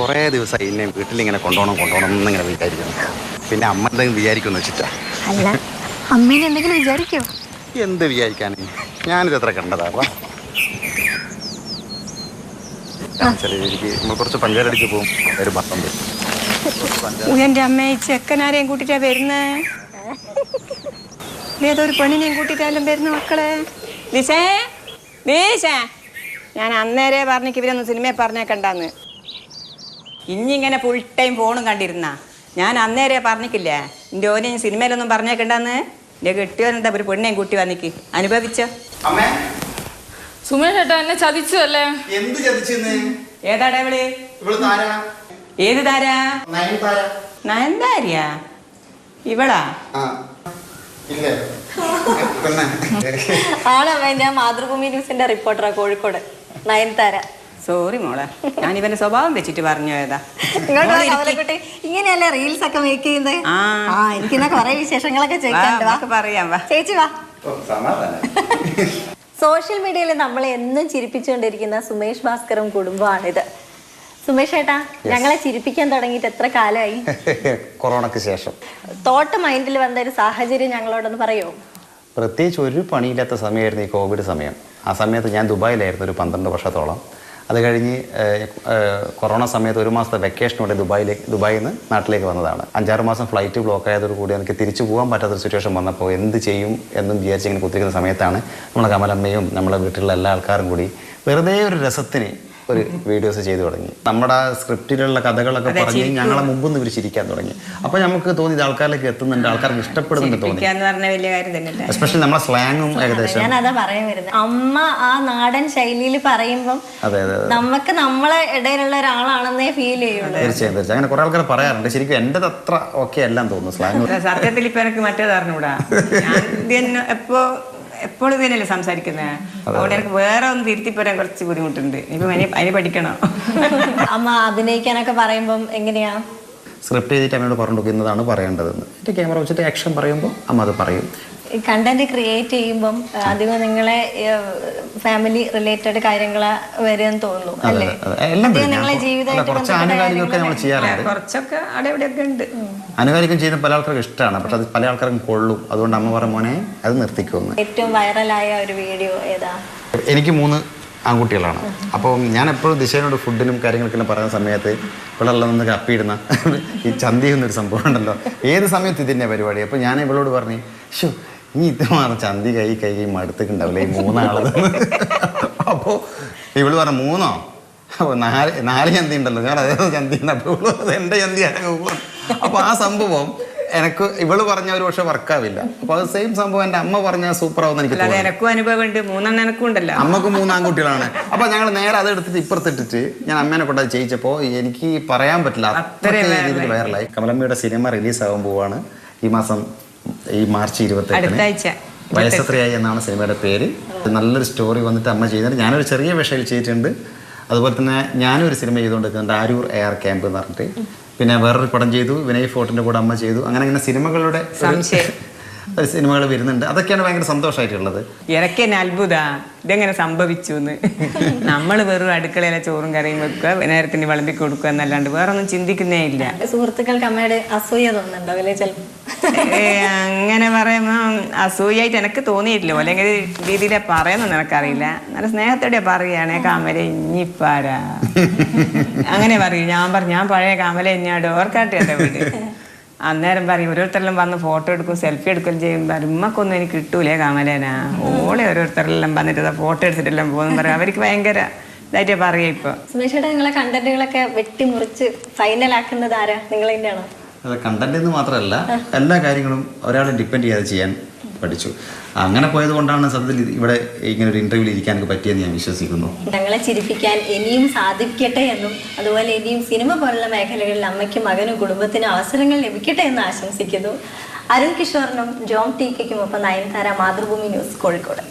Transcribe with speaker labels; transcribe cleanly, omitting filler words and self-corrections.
Speaker 1: കുറേ ദിവസമായി എന്നെ വീട്ടിലിങ്ങനെ കൊണ്ടുപോകണം എന്നിങ്ങനെ വിചാരിക്കുന്നു. പിന്നെ അമ്മ എന്തെങ്കിലും വിചാരിക്കുമെന്ന് വെച്ചിട്ടാ.
Speaker 2: അല്ല, അമ്മേനെ എന്തെങ്കിലും വിചാരിക്കോ?
Speaker 1: എന്ത് വിചാരിക്കാൻ, ഞാനിത് എത്ര കണ്ടതാവാ. എനിക്ക് നമ്മൾ കുറച്ച് പഞ്ചാരടിക്ക് പോകും. ഒരു 19.
Speaker 3: എന്റെ അമ്മ ചെക്കനാരെയും കൂട്ടിട്ടാ വരുന്നേ? ഏതൊരു പെണ്ണിനെയും കൂട്ടിട്ടാലും വരുന്ന മക്കളെ. ദിശേ ദിശേ, ഞാൻ അന്നേരെ പറഞ്ഞിക്ക് ഇവരൊന്നും സിനിമയെ പറഞ്ഞേക്കണ്ടെന്ന്. ഇനിയിങ്ങനെ ഫുൾ ടൈം ഫോണും കണ്ടിരുന്ന ഞാൻ അന്നേരെ പറഞ്ഞിക്കില്ലേ എൻ്റെ ഓനെ സിനിമയിലൊന്നും പറഞ്ഞേക്കണ്ടെന്ന്. എൻ്റെ കെട്ടിയോനെന്താ ഒരു പെണ്ണേയും കൂട്ടി വന്നിക്ക് അനുഭവിച്ചോ?
Speaker 4: സുമേഷ് ചേട്ടാ എന്നെ ചതിച്ചു അല്ലേ?
Speaker 1: എന്ത് ചതിച്ചെന്ന്?
Speaker 3: ഏതാടാ ഇവള്? ഏത് താരാ? നയൻതാരയാ ഇവളാ?
Speaker 2: ആണമ്മ, ഞാൻ മാതൃഭൂമി ന്യൂസിന്റെ റിപ്പോർട്ടറാ, കോഴിക്കോട്. നയൻതാര.
Speaker 3: സോറി മോളെ, ഞാൻ ഇവന്റെ സ്വഭാവം വെച്ചിട്ട് പറഞ്ഞു പോയതാ.
Speaker 2: ഇങ്ങോട്ട് ഇങ്ങനെയല്ലേ റീൽസ് ഒക്കെ മേക്ക് ചെയ്യുന്നത്? എനിക്കിന്നാ കൊറേ വിശേഷങ്ങളൊക്കെ
Speaker 3: പറയാം.
Speaker 2: ചേച്ചി വാ. സോഷ്യൽ മീഡിയയിൽ നമ്മളെ എന്നും ചിരിപ്പിച്ചുകൊണ്ടിരിക്കുന്ന സുമേഷ് ഭാസ്കറും കുടുംബമാണിത്. സുമേഷ് ഏട്ടാ, ഞങ്ങളെ ചിരിപ്പിക്കാൻ തുടങ്ങിയിട്ട് എത്ര കാലമായി?
Speaker 1: കൊറോണക്ക് ശേഷം.
Speaker 2: തോട്ട മൈൻഡിൽ വന്ന ഒരു സാഹചര്യം ഞങ്ങളോടൊന്ന് പറയുമോ?
Speaker 1: പ്രത്യേകിച്ച് ഒരു പണിയില്ലാത്ത സമയമായിരുന്നു ഈ കോവിഡ് സമയം. ആ സമയത്ത് ഞാൻ ദുബായിലായിരുന്നു ഒരു 12 വർഷത്തോളം. അത് കഴിഞ്ഞ് കൊറോണ സമയത്ത് 1 മാസത്തെ വെക്കേഷനോടെ ദുബായിൽ നിന്ന് നാട്ടിലേക്ക് വന്നതാണ്. 5-6 മാസം ഫ്ലൈറ്റ് ബ്ലോക്ക് ആയതോടുകൂടി എനിക്ക് തിരിച്ചു പോകാൻ പറ്റാത്തൊരു സിറ്റുവേഷൻ വന്നപ്പോൾ എന്ത് ചെയ്യും എന്നും വിചാരിച്ച് ഇങ്ങനെ കുത്തിരിക്കുന്ന സമയത്താണ് നമ്മളെ കമലമ്മയും നമ്മളെ വീട്ടിലുള്ള എല്ലാ ആൾക്കാരും കൂടി വെറുതെ ഒരു രസത്തിന് ഒരു വീഡിയോസ് ചെയ്തു തുടങ്ങി. നമ്മുടെ സ്ക്രിപ്റ്റിലുള്ള കഥകളൊക്കെ പറഞ്ഞ് ഞങ്ങളെ മുമ്പ് നിന്ന് ഇവർ ചിരിക്കാൻ തുടങ്ങി. അപ്പോൾ നമുക്ക് തോന്നി ഇത് ആൾക്കാരിലേക്ക് എത്തുന്നുണ്ട്, ആൾക്കാർക്ക് ഇഷ്ടപ്പെടുന്നുണ്ട് തോന്നി. എസ്പെഷ്യലി നമ്മളെ സ്ലാങ്ങും ഏകദേശം.
Speaker 2: ഞാൻ അതാ പറയാൻ വരുന്നത്. അമ്മ ആ നാടൻ ശൈലിയിൽ പറയുമ്പോൾ നമുക്ക് നമ്മളെ ഇടയിലുള്ള ഒരാളാണെന്നേ ഫീൽ ചെയ്യുള്ളൂ.
Speaker 1: തീർച്ചയായും. അങ്ങനെ കുറെ ആൾക്കാർ പറയാറുണ്ട്. ശരിക്കും എൻ്റെ അത്ര ഓക്കെ എല്ലാം തോന്നുന്നു സ്ലാങ്.
Speaker 3: സത്യത്തിൽ ഇപ്പൊ എനിക്ക് മറ്റേത് അറിഞ്ഞൂടാ. എപ്പോഴും ഇതിനല്ലേ സംസാരിക്കുന്നത്. അതുകൊണ്ട് എനിക്ക് വേറെ ഒന്ന് തിരുത്തി പോരാൻ കുറച്ച് ബുദ്ധിമുട്ടുണ്ട്. ഇപ്പൊ അതിന് പഠിക്കണം.
Speaker 2: അമ്മ അഭിനയിക്കാനൊക്കെ പറയുമ്പം എങ്ങനെയാ?
Speaker 1: സ്ക്രിപ്റ്റ് ചെയ്തിട്ട് അമ്മയോട് പറഞ്ഞിരിക്കുന്നതാണ് പറയേണ്ടതെന്ന്. ക്യാമറ വെച്ചിട്ട് ആക്ഷൻ പറയുമ്പോൾ അമ്മ അത് പറയും.
Speaker 2: കണ്ടന്റ് ക്രിയേറ്റ് ചെയ്യുമ്പം അധികം നിങ്ങളെ ഫാമിലി റിലേറ്റഡ് കാര്യങ്ങള് വരുമെന്ന് തോന്നുന്നു അല്ലേ? നിങ്ങളെ
Speaker 1: കുറച്ച് ആനുകാലികമൊക്കെ നമ്മൾ ചെയ്യാറുണ്ട്.
Speaker 3: കുറച്ചൊക്കെ അവിടെ ഇവിടെയൊക്കെ ഉണ്ട്.
Speaker 1: ആനുകാലികം ചെയ്യുന്ന പല ആൾക്കാർക്കും ഇഷ്ടമാണ്. പക്ഷെ അത് പല ആൾക്കാർക്കും കൊള്ളും. അതുകൊണ്ട് അമ്മ പറഞ്ഞ മോനെ അത് നിർത്തിക്കുന്നു.
Speaker 2: ഏറ്റവും വൈറലായ ഒരു വീഡിയോ ഏതാ?
Speaker 1: എനിക്ക് 3 ആൺകുട്ടികളാണ്. അപ്പോൾ ഞാൻ എപ്പോഴും ദിശയോട് ഫുഡിനും കാര്യങ്ങൾക്കെല്ലാം പറയുന്ന സമയത്ത് ഇവളെല്ലാം നിന്ന് അപ്പിയിടുന്ന ഈ ചന്തി എന്നൊരു സംഭവം ഉണ്ടല്ലോ, ഏത് സമയത്ത് ഇതിൻ്റെ പരിപാടി. അപ്പോൾ ഞാൻ ഇവളോട് പറഞ്ഞു, ഷോ ഇനി ഇത് മാറും ചന്തി കൈ മടുത്തിട്ടുണ്ടാവില്ലേ ഈ 3 ആളത്. അപ്പോൾ ഇവള് പറഞ്ഞു 3 അപ്പോൾ 4 ചന്തി ഉണ്ടല്ലോ. ഞാൻ അതേ ചന്തി ഉണ്ട്. അപ്പോൾ ഇവള് എൻ്റെ ചന്തി അടങ്ങ് പോകും. അപ്പോൾ ആ സംഭവം എനിക്ക് ഇവള് പറഞ്ഞ ഒരു പക്ഷെ വർക്കാവില്ല. അപ്പൊ അത് സെയിം സംഭവം എന്റെ അമ്മ പറഞ്ഞാൽ സൂപ്പർ ആവുന്ന എനിക്ക്
Speaker 3: തോന്നുന്നു.
Speaker 1: അമ്മക്ക് 3 ആൺകുട്ടികളാണ്. അപ്പൊ ഞങ്ങൾ നേരെ അത് എടുത്തിട്ട് ഇപ്പുറത്തിട്ടിട്ട് ഞാൻ അമ്മേനെ കൊണ്ട് അത് ചെയ്യിച്ചപ്പോ എനിക്ക് പറയാൻ പറ്റില്ല, അത്ര രീതിയിൽ വൈറലായി. കമലമ്മയുടെ സിനിമ റിലീസ് ആവാൻ പോവാണ് ഈ മാർച്ച് 28 വയസ്സത്രയായി എന്നാണ് സിനിമയുടെ പേര്. നല്ലൊരു സ്റ്റോറി വന്നിട്ട് അമ്മ ചെയ്യുന്നുണ്ട്. ഞാനൊരു ചെറിയ വേഷയിൽ ചെയ്തിട്ടുണ്ട്. അതുപോലെ തന്നെ ഞാനും ഒരു സിനിമ ചെയ്തുകൊണ്ടിരിക്കുന്നുണ്ട്, ആരൂർ എയർ ക്യാമ്പ് എന്ന് പറഞ്ഞിട്ട്. പിന്നെ വേറൊരു പടം ചെയ്തു, വിനയ് ഫോർട്ടിൻ്റെ കൂടെ അമ്മ ചെയ്തു. അങ്ങനെ സിനിമകളുടെ സിനിമകൾ വരുന്നുണ്ട്. അതൊക്കെയാണ് ഭയങ്കര സന്തോഷമായിട്ടുള്ളത്.
Speaker 3: ഇറക്കി തന്നെ അത്ഭുത ഇതെങ്ങനെ സംഭവിച്ചു എന്ന്. നമ്മൾ വെറും അടുക്കളയിലെ ചോറും കറിയും വെക്കുക, നേരത്തിന് വിളമ്പി കൊടുക്കുക എന്നല്ലാണ്ട് വേറെ ഒന്നും ചിന്തിക്കുന്നേ ഇല്ല.
Speaker 2: സുഹൃത്തുക്കൾക്ക് അമ്മയുടെ അസൂയ തോന്നുന്നുണ്ടാവില്ലേ ചിലപ്പോൾ?
Speaker 3: അങ്ങനെ പറയുമ്പോ അസൂയായിട്ട് എനിക്ക് തോന്നിയിട്ടില്ല. അല്ലെങ്കിൽ രീതിയിലെ പറയുന്നു എനിക്കറിയില്ല. നല്ല സ്നേഹത്തോടെ പറയുകയാണെ കമല ഇഞ്ഞിപ്പാരാ അങ്ങനെ പറയും. ഞാൻ പഴയ കമല ഇഞ്ഞാട് ഓർക്കാട്ടെ എൻ്റെ വീട്. അന്നേരം പറയും ഓരോരുത്തരെല്ലാം വന്ന് ഫോട്ടോ എടുക്കും, സെൽഫി എടുക്കുകയും ചെയ്യും. ഉമ്മക്കൊന്നും എനിക്ക് കിട്ടൂലേ കമലേനാ, ഓളെ ഓരോരുത്തരെല്ലാം വന്നിട്ട് ഫോട്ടോ എടുത്തിട്ടെല്ലാം പോകുന്നു പറയും. അവർക്ക് ഭയങ്കര ഇതായിട്ട് പറയാം. ഇപ്പൊ
Speaker 2: സുമേഷേട്ടാ, നിങ്ങളെ കണ്ടന്റുകളൊക്കെ വെട്ടിമുറിച്ച് ഫൈനലാക്കുന്നത് ആരാ? നിങ്ങൾ തന്നെയാണോ?
Speaker 1: അത് കണ്ടന്റ് എന്ന് മാത്രമല്ല, എല്ലാ കാര്യങ്ങളും ഒരാളെ ഡിപ്പെൻഡ് ചെയ്യാതെ ചെയ്യാൻ പഠിച്ചു. അങ്ങനെ പോയത് കൊണ്ടാണ് സത്യത്തിൽ ഇവിടെ ഇങ്ങനെ ഒരു ഇന്റർവ്യൂവിൽ ഇരിക്കാൻ പറ്റിയെന്ന് ഞാൻ വിശ്വസിക്കുന്നു.
Speaker 2: ഞങ്ങളെ ചിരിപ്പിക്കാൻ ഇനിയും സാധിക്കട്ടെ എന്നും അതുപോലെ ഇനിയും സിനിമ പോലുള്ള മേഖലകളിൽ അമ്മയ്ക്കും മകനും കുടുംബത്തിനും അവസരങ്ങൾ ലഭിക്കട്ടെ എന്ന് ആശംസിക്കുന്നു. അരുൺ കിഷോറിനും ജോൺ ടി കെക്കും ഒപ്പം നയൻതാര, മാതൃഭൂമി ന്യൂസ്, കോഴിക്കോട്.